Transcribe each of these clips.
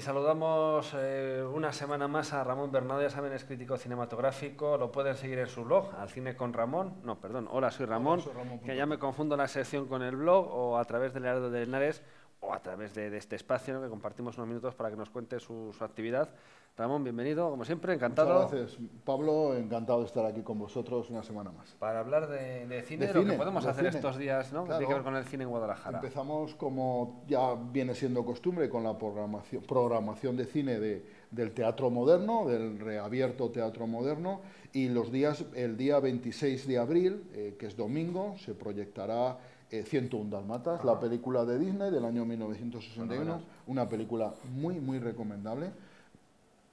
Y saludamos una semana más a Ramón Bernardo, ya saben, es crítico cinematográfico, lo pueden seguir en su blog, Al Cine con Ramón, no, perdón, Hola, soy Ramón, que ya me confundo la sección con el blog, o a través del Heraldo de Henares, o a través de este espacio, ¿no?, que compartimos unos minutos para que nos cuente su actividad. Ramón, bienvenido, como siempre, encantado. Muchas gracias, Pablo, encantado de estar aquí con vosotros una semana más. Para hablar de cine, De lo que cine, podemos de hacer cine. estos días, ¿no?, que Claro. tiene que ver con el cine en Guadalajara. Empezamos, como ya viene siendo costumbre, con la programación de cine del Teatro Moderno, del reabierto Teatro Moderno, y el día 26 de abril, que es domingo, se proyectará 101 Dálmatas, la película de Disney del año 1961, una película muy, muy recomendable.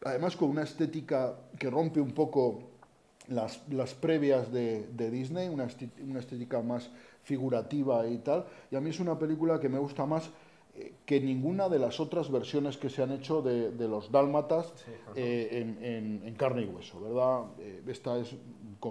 Además, con una estética que rompe un poco las previas de Disney, una estética más figurativa y tal. Y a mí es una película que me gusta más que ninguna de las otras versiones que se han hecho de los Dálmatas, Sí, en carne y hueso, ¿verdad? Esta es,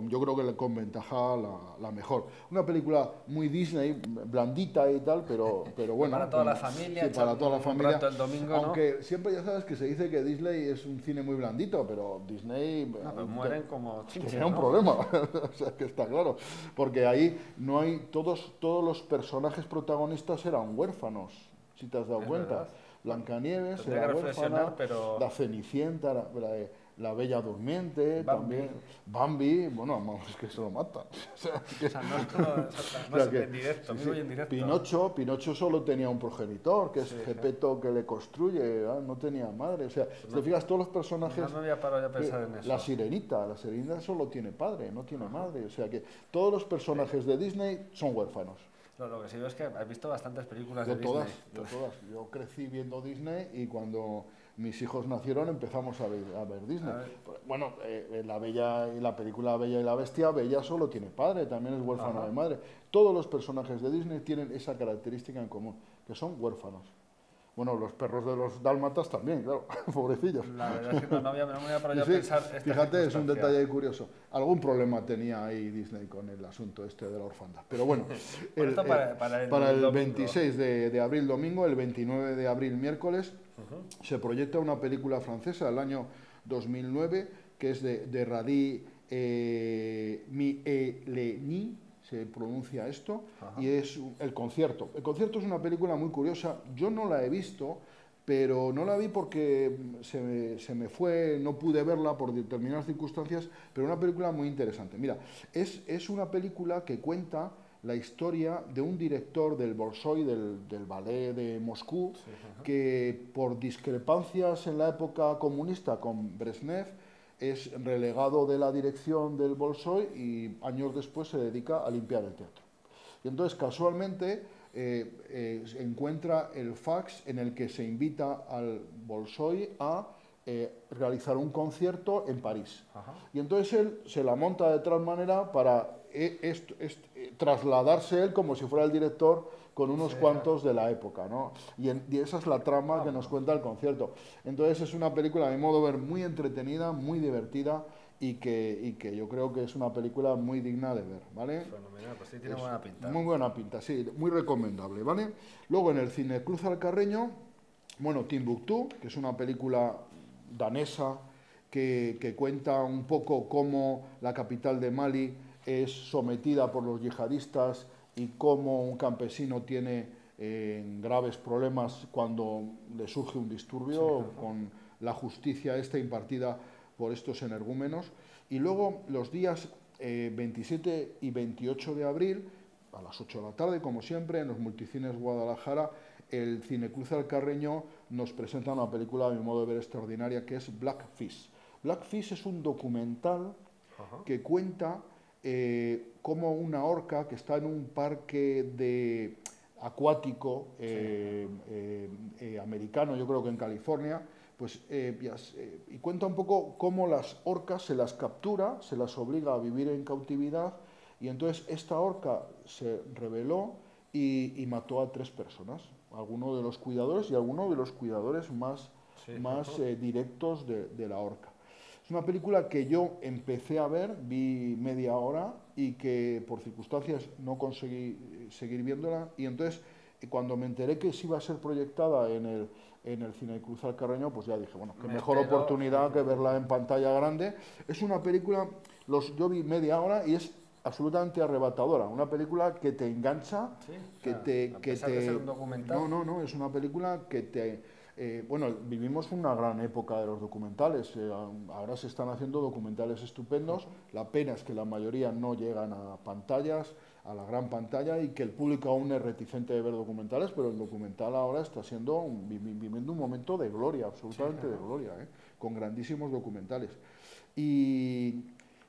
yo creo que con ventaja la mejor. Una película muy Disney, blandita y tal, pero bueno. Para toda la familia, sí, para toda la familia. rato el domingo, aunque siempre ya sabes que se dice que Disney es un cine muy blandito, pero Disney... No, pero mueren como chinches, tenía un ¿no? problema, o sea, que está claro, porque ahí no hay... Todos los personajes protagonistas eran huérfanos, si te has dado cuenta. Verdad. Nieves Tendría era que reflexionar, huérfana, pero... la Cenicienta, la Bella Durmiente, Bambi. también, Bambi, bueno, es que se lo matan. O sea, O sea, no es en directo, sí, mismo y en directo. Pinocho solo tenía un progenitor, que es Sí, Gepetto, que le construye, no tenía madre. O sea, si te fijas, todos los personajes... No me había parado ya a pensar en eso. La Sirenita solo tiene padre, no tiene madre. O sea que todos los personajes de Disney son huérfanos. Lo que sí veo es que has visto bastantes películas Yo de todas, Disney. yo todas. Yo crecí viendo Disney y cuando mis hijos nacieron empezamos a ver Disney. Bueno, la película Bella y la Bestia, Bella solo tiene padre, también es huérfana de madre. Todos los personajes de Disney tienen esa característica en común, que son huérfanos. Bueno, los perros de los dálmatas también, claro, pobrecillos. La verdad es que no me había parado ya a Sí, pensar esta fíjate, es un circunstancia. detalle curioso. Algún problema tenía ahí Disney con el asunto este de la orfandad. Pero bueno, Esto para el el domingo. 26 de abril domingo, el 29 de abril miércoles, se proyecta una película francesa del año 2009, que es de Radi Mieleni, se pronuncia esto, y es El Concierto. El Concierto es una película muy curiosa, yo no la he visto, pero no la vi porque se me fue, no pude verla por determinadas circunstancias, pero una película muy interesante. Mira, es una película que cuenta la historia de un director del Bolshoi, del ballet de Moscú, que por discrepancias en la época comunista con Brezhnev, es relegado de la dirección del Bolshoi y años después se dedica a limpiar el teatro. Y entonces, casualmente, encuentra el fax en el que se invita al Bolshoi a realizar un concierto en París. Y entonces él se la monta de tal manera para trasladarse él como si fuera el director con unos cuantos de la época, ¿no? Y esa es la trama que nos cuenta el concierto. Entonces es una película, a mi modo de ver, muy entretenida, muy divertida, y que yo creo que es una película muy digna de ver, ¿vale? Fenomenal, pues sí, tiene buena pinta. Muy buena pinta, sí, muy recomendable, ¿vale? Luego en el Cine Cruz Alcarreño, bueno, Timbuktu, que es una película danesa que cuenta un poco cómo la capital de Mali es sometida por los yihadistas y cómo un campesino tiene graves problemas cuando le surge un disturbio con la justicia esta impartida por estos energúmenos. Y luego los días 27 y 28 de abril, a las 8 de la tarde, como siempre, en los Multicines Guadalajara, el Cinecruz Alcarreño nos presenta una película, a mi modo de ver, extraordinaria, que es Blackfish. Blackfish es un documental que cuenta cómo una orca que está en un parque acuático americano, yo creo que en California, pues, y cuenta un poco cómo las orcas se las captura, se las obliga a vivir en cautividad, y entonces esta orca se rebeló y mató a 3 personas, alguno de los cuidadores y alguno de los cuidadores más directos de la orca. Es una película que yo empecé a ver, vi media hora y que por circunstancias no conseguí seguir viéndola, y entonces y cuando me enteré que sí iba a ser proyectada en el Cine Cruz al Carreño, pues ya dije, bueno, qué mejor oportunidad que verla en pantalla grande. Es una película, yo vi media hora y es absolutamente arrebatadora, una película que te engancha, sí, que a te... pesar de ser un documental. No, es una película que te... bueno, vivimos una gran época de los documentales, ahora se están haciendo documentales estupendos, la pena es que la mayoría no llegan a pantallas, a la gran pantalla, y que el público aún es reticente de ver documentales, pero el documental ahora está viviendo un momento de gloria, absolutamente de gloria, con grandísimos documentales. Y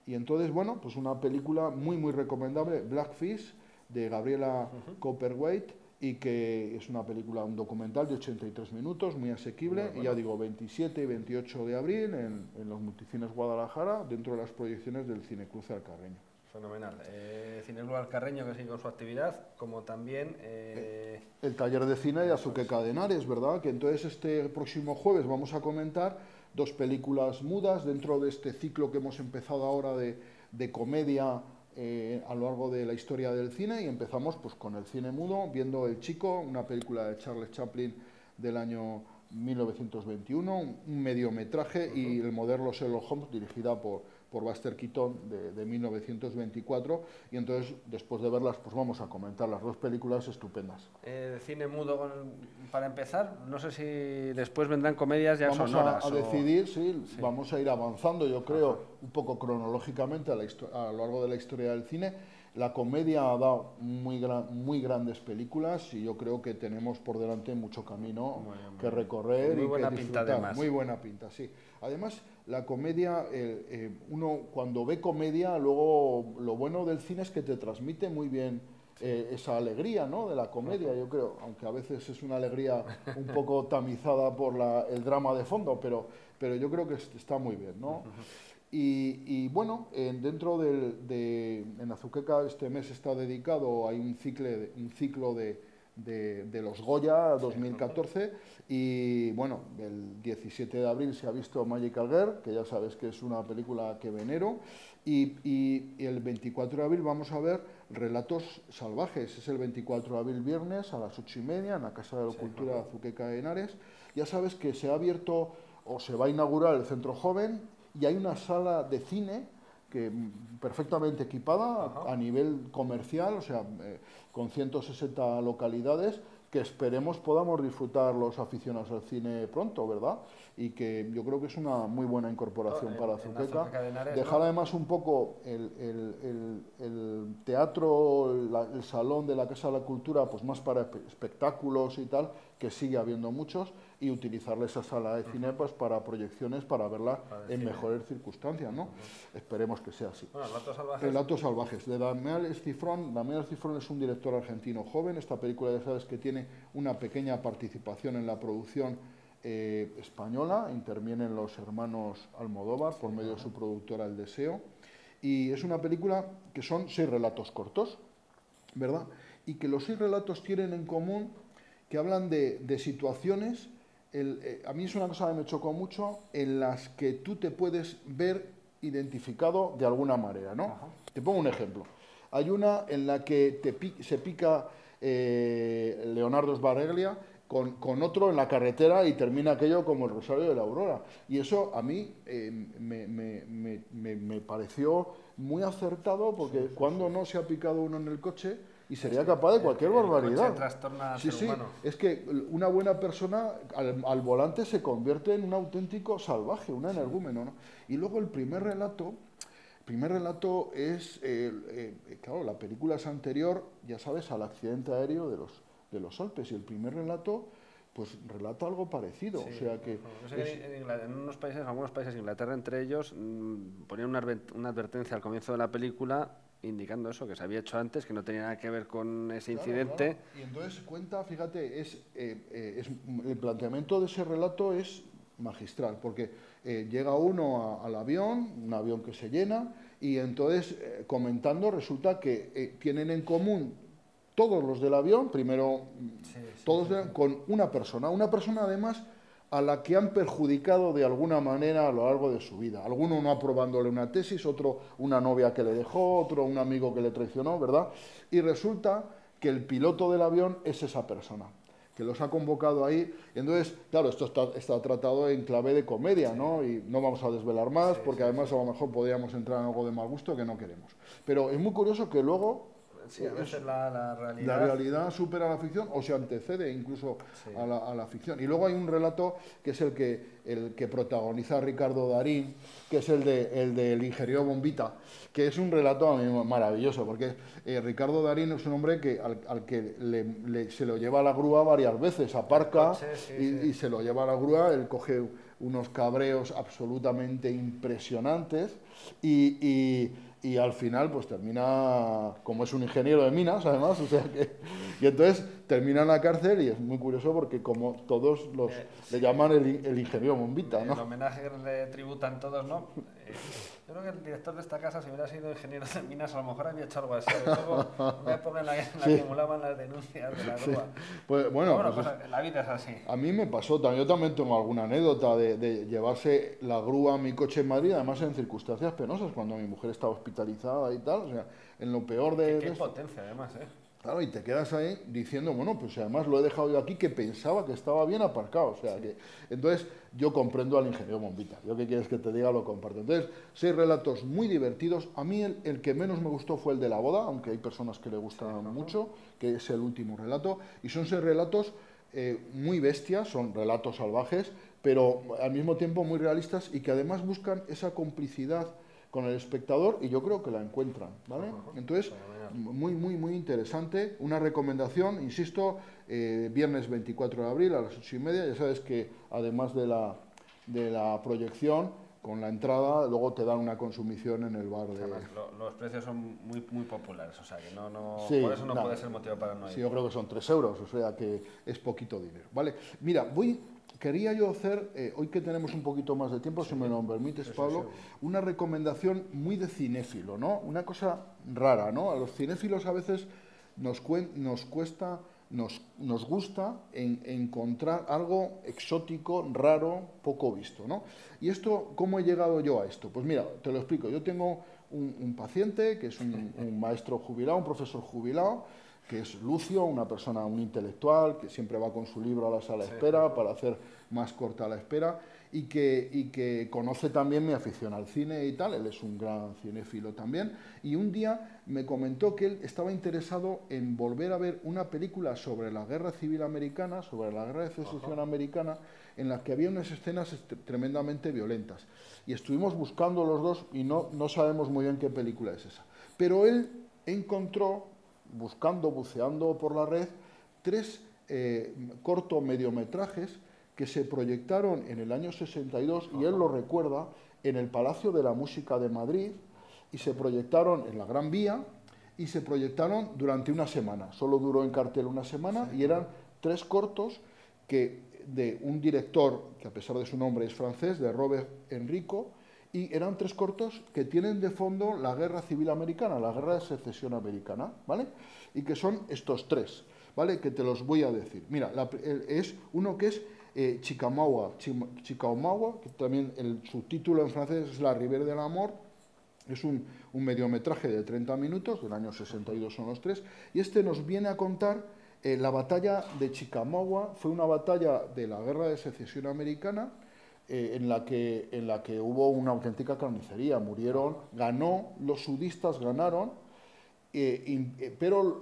entonces, bueno, pues una película muy recomendable, Blackfish, de Gabriela Copperwaite, y que es una película, un documental de 83 minutos, muy asequible, bueno. Y ya digo, 27 y 28 de abril en los Multicines Guadalajara, dentro de las proyecciones del Cine Cruz al Carreño. Fenomenal. Cine Cruz al Carreño, que sigue con su actividad, como también... el taller de cine de Azuqueca de Henares, ¿verdad? Que entonces este próximo jueves vamos a comentar 2 películas mudas dentro de este ciclo que hemos empezado ahora de comedia a lo largo de la historia del cine, y empezamos pues con el cine mudo, viendo El Chico, una película de Charles Chaplin del año 1921, un mediometraje, y El moderno Sherlock Holmes, dirigida por Buster Keaton de 1924, y entonces después de verlas pues vamos a comentar las 2 películas estupendas. Cine mudo para empezar, no sé si después vendrán comedias ya sonoras. Vamos a decidir, sí, vamos a ir avanzando, yo creo, un poco cronológicamente a lo largo de la historia del cine. La comedia ha dado muy grandes películas, y yo creo que tenemos por delante mucho camino que recorrer. Muy buena que pinta, además. Muy buena pinta, sí. Además, la comedia, uno cuando ve comedia, luego lo bueno del cine es que te transmite muy bien esa alegría, ¿no?, de la comedia, yo creo, aunque a veces es una alegría un poco tamizada por el drama de fondo, pero yo creo que está muy bien, ¿no? Y bueno, dentro en Azuqueca este mes está dedicado, hay un ciclo de los Goya 2014, y bueno, el 17 de abril se ha visto Magical Girl, que ya sabes que es una película que venero, y el 24 de abril vamos a ver Relatos Salvajes, es el 24 de abril, viernes, a las 8:30, en la Casa de la Cultura de Azuqueca de Henares. Ya sabes que se ha abierto o se va a inaugurar el Centro Joven, y hay una sala de cine que perfectamente equipada a nivel comercial, o sea, con 160 localidades, que esperemos podamos disfrutar los aficionados al cine pronto, ¿verdad? Y que yo creo que es una muy buena incorporación para Azuqueca. Dejar además un poco el teatro, el salón de la Casa de la Cultura, pues más para espectáculos y tal, que sigue habiendo muchos, y utilizarle esa sala de cine pues para proyecciones, para verla en mejores circunstancias, ¿no? Esperemos que sea así. Bueno, Relatos Salvajes. Relatos Salvajes, de Damián Escifrón. Damián Escifrón es un director argentino joven. Esta película, ya sabes que tiene una pequeña participación en la producción española, intervienen los hermanos Almodóvar por medio de su productora El Deseo, y es una película que son 6 relatos cortos, ¿verdad? Y que los 6 relatos tienen en común que hablan de situaciones, a mí es una cosa que me chocó mucho, en las que tú te puedes ver identificado de alguna manera, ¿no? Te pongo un ejemplo. Hay una en la que se pica Leonardo Sbaraglia con otro en la carretera, y termina aquello como el Rosario de la Aurora. Y eso a mí me pareció muy acertado, porque cuando no se ha picado uno en el coche y sería capaz de cualquier barbaridad. El coche trastorna al ser humano. Es que una buena persona al volante se convierte en un auténtico salvaje, un energúmeno, ¿no? Y luego el primer relato es, claro, la película es anterior, ya sabes, al accidente aéreo de los Alpes, y el primer relato pues relata algo parecido, o sea que... En algunos países, Inglaterra entre ellos, ponían una advertencia al comienzo de la película indicando eso, que se había hecho antes, que no tenía nada que ver con ese incidente. Claro. Y entonces cuenta, fíjate, el planteamiento de ese relato es magistral, porque llega uno al avión, un avión que se llena, y entonces comentando resulta que tienen en común todos los del avión, primero con una persona además a la que han perjudicado de alguna manera a lo largo de su vida. Alguno no aprobándole una tesis, otro una novia que le dejó, otro un amigo que le traicionó, ¿verdad? Y resulta que el piloto del avión es esa persona, que los ha convocado ahí. Entonces, claro, esto está tratado en clave de comedia, ¿no? Y no vamos a desvelar más, porque además a lo mejor podríamos entrar en algo de mal gusto que no queremos. Pero es muy curioso que luego Sí, a veces la la realidad supera la ficción o se antecede incluso a la ficción. Y luego hay un relato que es el que protagoniza Ricardo Darín, que es el del ingeniero Bombita, que es un relato a mí maravilloso, porque Ricardo Darín es un hombre que al que se lo lleva a la grúa varias veces, aparca y se lo lleva a la grúa, él coge unos cabreos absolutamente impresionantes y al final pues termina, como es un ingeniero de minas además, o sea que, y entonces termina en la cárcel y es muy curioso porque como todos le llaman el ingeniero Bombita, ¿no? El homenaje que le tributan todos, ¿no? Yo creo que el director de esta casa, si hubiera sido ingeniero de minas, a lo mejor había hecho algo así. Luego, una época en la que acumulaban las denuncias de la grúa. Pues, bueno, pues la vida es así. A mí me pasó, yo también tengo alguna anécdota de llevarse la grúa a mi coche en Madrid, además en circunstancias penosas, cuando mi mujer estaba hospitalizada y tal, o sea, en lo peor de... Qué potencia, además, ¿eh? Claro, y te quedas ahí diciendo, bueno, pues además lo he dejado yo aquí que pensaba que estaba bien aparcado, o sea, que... Entonces, yo comprendo al ingeniero Bombita, yo que quieres que te diga lo comparto. Entonces, 6 relatos muy divertidos. A mí el que menos me gustó fue el de la boda, aunque hay personas que le gustan mucho, que es el último relato, y son 6 relatos muy bestias, son relatos salvajes, pero al mismo tiempo muy realistas y que además buscan esa complicidad con el espectador y yo creo que la encuentran, ¿vale? Entonces, muy interesante. Una recomendación, insisto, viernes 24 de abril a las 8:30, ya sabes que además de la proyección, con la entrada, luego te dan una consumición en el bar de... Además, los precios son muy populares, o sea que sí, por eso no puede ser motivo para no ir. Sí, yo creo que son 3 euros, o sea que es poquito dinero, ¿vale? Mira, quería yo hacer, hoy que tenemos un poquito más de tiempo, si me lo permites, Pablo, una recomendación muy de cinéfilo, ¿no? Una cosa rara, ¿no? A los cinéfilos a veces nos gusta encontrar algo exótico, raro, poco visto, ¿no? Y esto, ¿cómo he llegado yo a esto? Pues mira, te lo explico. Yo tengo un paciente que es un maestro jubilado, un profesor jubilado, que es Lucio, una persona, un intelectual, que siempre va con su libro a la sala de espera para hacer más corta la espera y que conoce también mi afición al cine y tal, él es un gran cinéfilo también, y un día me comentó que él estaba interesado en volver a ver una película sobre la Guerra Civil Americana, sobre la Guerra de Secesión Americana, en la que había unas escenas tremendamente violentas. Y estuvimos buscando los dos y no sabemos muy bien qué película es esa. Pero él encontró, buceando por la red, 3 cortomediometrajes que se proyectaron en el año 62, y él lo recuerda, en el Palacio de la Música de Madrid, y se proyectaron en la Gran Vía, y se proyectaron durante una semana. Solo duró en cartel una semana, y eran 3 cortos de un director, que a pesar de su nombre es francés, de Robert Enrico, y eran 3 cortos que tienen de fondo la Guerra Civil Americana, la Guerra de Secesión Americana, ¿vale? Y que son estos 3, ¿vale? Que te los voy a decir. Mira, es uno que es Chickamauga, que también el subtítulo en francés es La Rivière de la Mort. Es un mediometraje de 30 minutos, del año 62 son los 3, y este nos viene a contar la batalla de Chickamauga. Fue una batalla de la Guerra de Secesión Americana, en la que hubo una auténtica carnicería, los sudistas ganaron, pero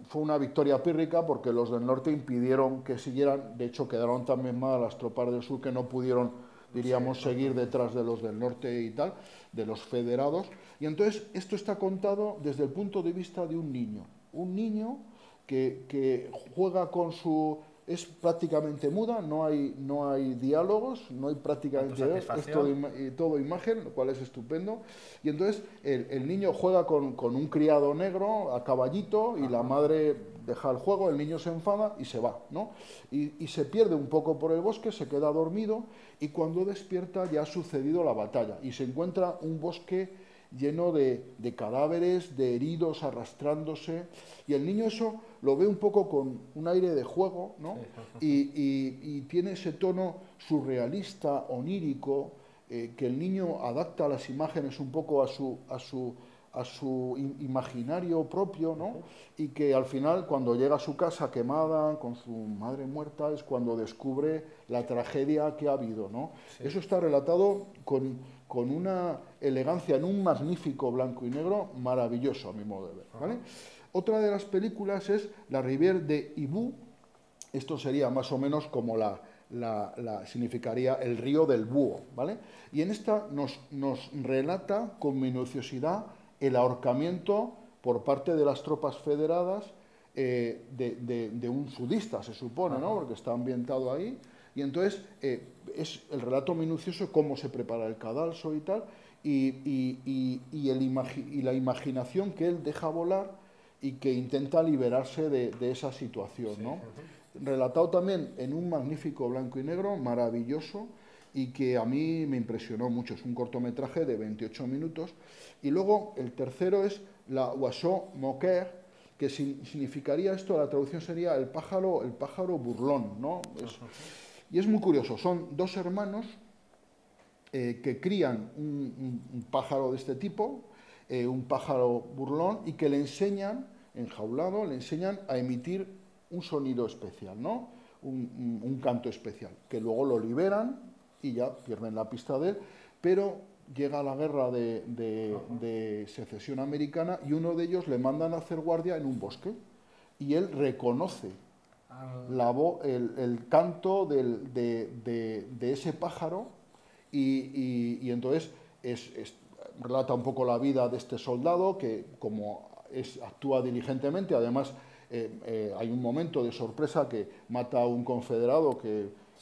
fue una victoria pírrica porque los del norte impidieron que siguieran. De hecho, quedaron también mal las tropas del sur, que no pudieron, diríamos, seguir detrás de los del norte y tal, de los federados. Y entonces esto está contado desde el punto de vista de un niño que juega con su... Es prácticamente muda, no hay diálogos, no hay prácticamente... Es todo imagen, lo cual es estupendo. Y entonces el niño juega con un criado negro a caballito, y la madre deja el juego, el niño se enfada y se va, ¿no? Y se pierde un poco por el bosque, se queda dormido, y cuando despierta ya ha sucedido la batalla y se encuentra un bosque lleno de cadáveres, de heridos arrastrándose, y el niño eso lo ve un poco con un aire de juego, ¿no? Y tiene ese tono surrealista, onírico, que el niño adapta a las imágenes un poco a su a su imaginario propio, ¿no? Y que al final, cuando llega a su casa quemada, con su madre muerta, es cuando descubre la tragedia que ha habido, ¿no? Sí. Eso está relatado con una elegancia, en un magnífico blanco y negro maravilloso, a mi modo de ver, ¿vale? Otra de las películas es La Rivière de Hibou. Esto sería más o menos como significaría el río del búho, ¿vale? Y en esta nos relata con minuciosidad el ahorcamiento por parte de las tropas federadas de un sudista, se supone, ¿no? Porque está ambientado ahí. Y entonces es el relato minucioso de cómo se prepara el cadalso y tal, y la imaginación que él deja volar y que intenta liberarse de esa situación, ¿no? Relatado también en un magnífico blanco y negro, maravilloso, y que a mí me impresionó mucho. Es un cortometraje de 28 minutos. Y luego el tercero es La Oiseau Moqueur, que significaría esto, la traducción sería el pájaro burlón, ¿no? Y es muy curioso, son dos hermanos que crían un pájaro de este tipo, un pájaro burlón, y que le enseñan, enjaulado, le enseñan a emitir un sonido especial, ¿no? Un canto especial, que luego lo liberan y ya pierden la pista de él, pero llega la guerra de secesión americana y uno de ellos le mandan a hacer guardia en un bosque y él reconoce el canto de ese pájaro y entonces relata un poco la vida de este soldado que como actúa diligentemente, además hay un momento de sorpresa que mata a un confederado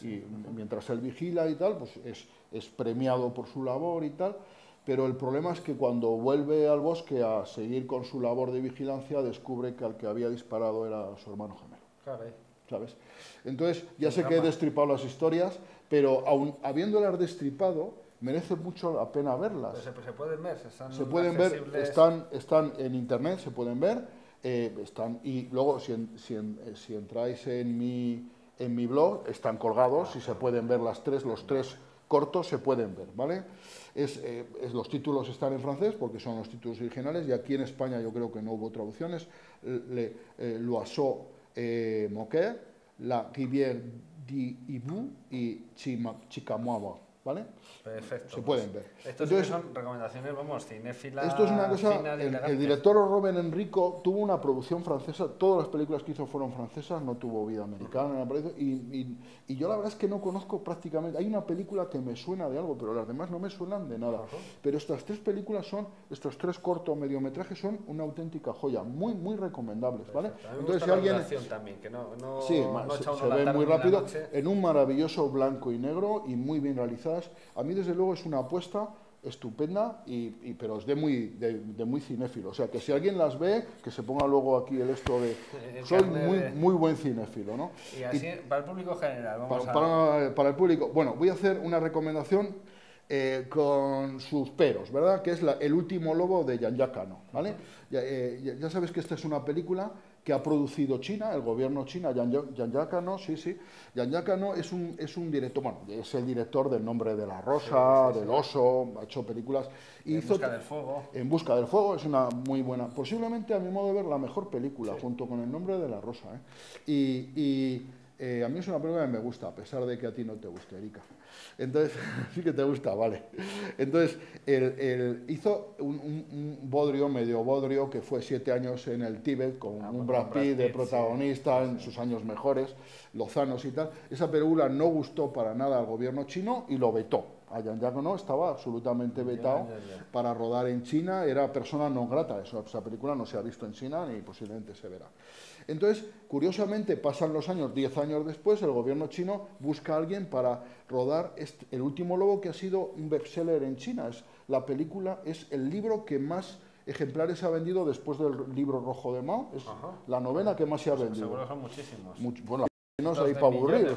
y mientras él vigila y tal, pues es premiado por su labor y tal, pero el problema es que cuando vuelve al bosque a seguir con su labor de vigilancia, descubre que al que había disparado era su hermano gemelo. Caray. ¿Sabes? Entonces, ya sé que he destripado las historias, pero aun habiéndolas destripado, merece mucho la pena verlas. Pero se pueden ver, se pueden ver, están en internet, se pueden ver, y luego si entráis en mi blog, están colgados y se pueden ver los tres cortos se pueden ver, ¿vale? Los títulos están en francés porque son los títulos originales y aquí en España yo creo que no hubo traducciones. L'Oiseau Moqueur, La Rivière d'Hibou y Chicamaua, ¿vale? Perfecto. Se pueden ver. Estos sí son recomendaciones, vamos, cinéfilas. Esto es una cosa, el director Robert Enrico tuvo una producción francesa, todas las películas que hizo fueron francesas, no tuvo vida americana, y yo la verdad es que no conozco prácticamente, hay una película que me suena de algo, pero las demás no me suenan de nada. Pero estas tres películas estos tres cortos mediometrajes son una auténtica joya, muy, muy recomendables, ¿vale? Entonces si alguien... también, que se ve muy rápido, en un maravilloso blanco y negro y muy bien realizadas. A mí desde luego es una apuesta estupenda, pero es de muy cinéfilo. O sea, que si alguien las ve, que se ponga luego aquí el esto de... Soy muy buen cinéfilo, ¿no? Y así, para el público general, para el público, bueno, voy a hacer una recomendación con sus peros, ¿verdad? Que es El último lobo de Jean-Jacques Hano, ¿vale? Ya sabes que esta es una película que ha producido China, el gobierno chino, Jean-Jacques Hano, sí. Jean-Jacques Hano es un director, bueno, es el director del Nombre de la Rosa, del Oso, ha hecho películas. En Busca del Fuego. En Busca del Fuego es una muy buena, posiblemente a mi modo de ver la mejor película, junto con El Nombre de la Rosa. A mí es una película que me gusta, a pesar de que a ti no te guste, Erika. Entonces, sí que te gusta, vale. Entonces, él hizo un medio bodrio, que fue 7 años en el Tíbet, con un Brad Pitt de protagonista en sus años mejores, lozanos y tal. Esa película no gustó para nada al gobierno chino y lo vetó. A Jean-Jacques Hano estaba absolutamente vetado para rodar en China, era persona non grata. Esa película no se ha visto en China ni posiblemente se verá. Entonces, curiosamente, pasan los años, 10 años después, el gobierno chino busca a alguien para rodar El último lobo, que ha sido un bestseller en China. Es el libro que más ejemplares ha vendido después del Libro Rojo de Mao. Es la novena que más se ha vendido. Seguro son muchísimos. Bueno, no hay para aburrir,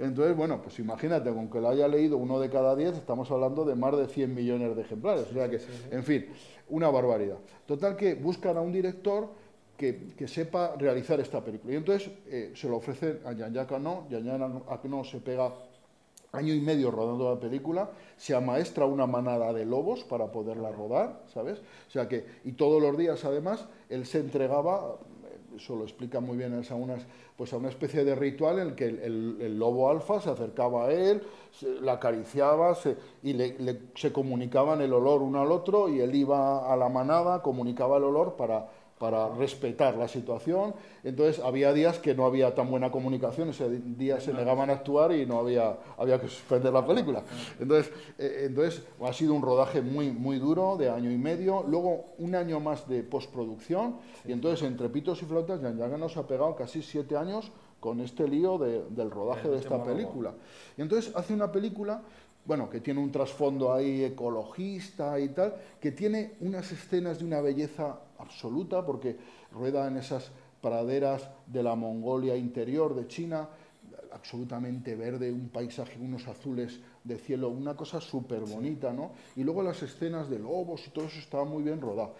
entonces, bueno, pues imagínate, con que lo haya leído uno de cada 10, estamos hablando de más de 100 millones de ejemplares, en fin, una barbaridad. Total, que buscan a un director que sepa realizar esta película, y entonces se lo ofrecen a Jean-Jacques Hano. Jean-Jacques Hano se pega año y medio rodando la película, se amaestra una manada de lobos para poderla rodar, ¿sabes? O sea que, y todos los días además, él se entregaba, eso lo explica muy bien a una especie de ritual en el que el lobo alfa se acercaba a él, la acariciaba y se comunicaban el olor uno al otro, y él iba a la manada, comunicaba el olor para respetar la situación. Entonces había días que no había tan buena comunicación, ese día se negaban a actuar y no había que suspender la película. Entonces ha sido un rodaje muy duro, de año y medio, luego un año más de postproducción, y entonces entre pitos y flautas Jan Yaga nos ha pegado casi 7 años con este lío del rodaje de esta película. Y entonces hace una película, bueno, que tiene un trasfondo ahí ecologista y tal, que tiene unas escenas de una belleza absoluta, porque rueda en esas praderas de la Mongolia interior de China, absolutamente verde, un paisaje, unos azules de cielo, una cosa súper bonita, ¿no? Y luego las escenas de lobos y todo eso estaba muy bien rodado.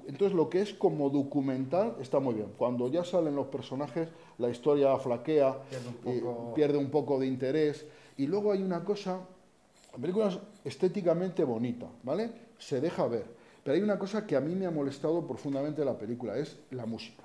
Entonces lo que es como documental está muy bien. Cuando ya salen los personajes, la historia flaquea, pierde un poco de interés. Y luego hay una cosa, la película es estéticamente bonita, ¿vale? Se deja ver. Pero hay una cosa que a mí me ha molestado profundamente de la película, es la música.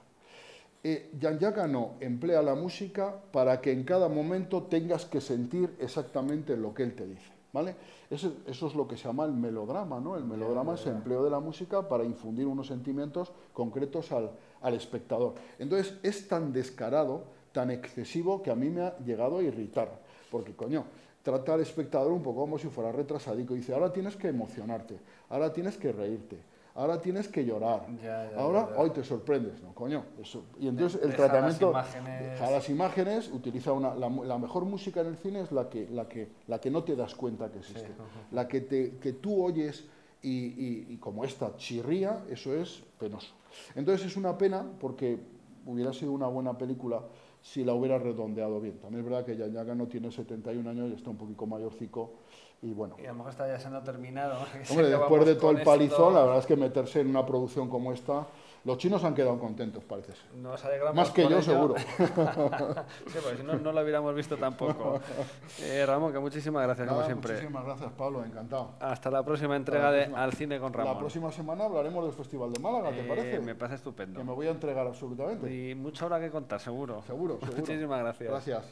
Jan Yaga emplea la música para que en cada momento tengas que sentir exactamente lo que él te dice, ¿vale? Eso es lo que se llama el melodrama, ¿no? El melodrama es el empleo de la música para infundir unos sentimientos concretos al espectador. Entonces es tan descarado, tan excesivo, que a mí me ha llegado a irritar, porque, coño, trata al espectador un poco como si fuera retrasadico. Dice, ahora tienes que emocionarte, ahora tienes que reírte, ahora tienes que llorar, ahora hoy te sorprendes, ¿no, coño? Eso. Y entonces el tratamiento, deja las imágenes, utiliza la mejor música en el cine es la que no te das cuenta que existe, la que tú oyes y como esta chirría, eso es penoso. Entonces es una pena, porque hubiera sido una buena película si la hubiera redondeado bien. También es verdad que Jan Yaga no tiene 71 años y está un poquito mayorcico, y bueno. Y a lo mejor está ya siendo terminado, ¿no? Hombre, después de todo el palizón, la verdad es que meterse en una producción como esta, los chinos han quedado contentos, parece ser. Nos alegramos más que yo, ello. seguro. Sí, porque si no, no lo hubiéramos visto tampoco. Ramón, que muchísimas gracias, como siempre. Muchísimas gracias, Pablo, encantado. Hasta la próxima entrega de Al Cine con Ramón. La próxima semana hablaremos del Festival de Málaga, ¿te parece? Me parece estupendo. Que me voy a entregar absolutamente. Y mucha hora que contar, seguro. Seguro. Muchísimas gracias. Gracias.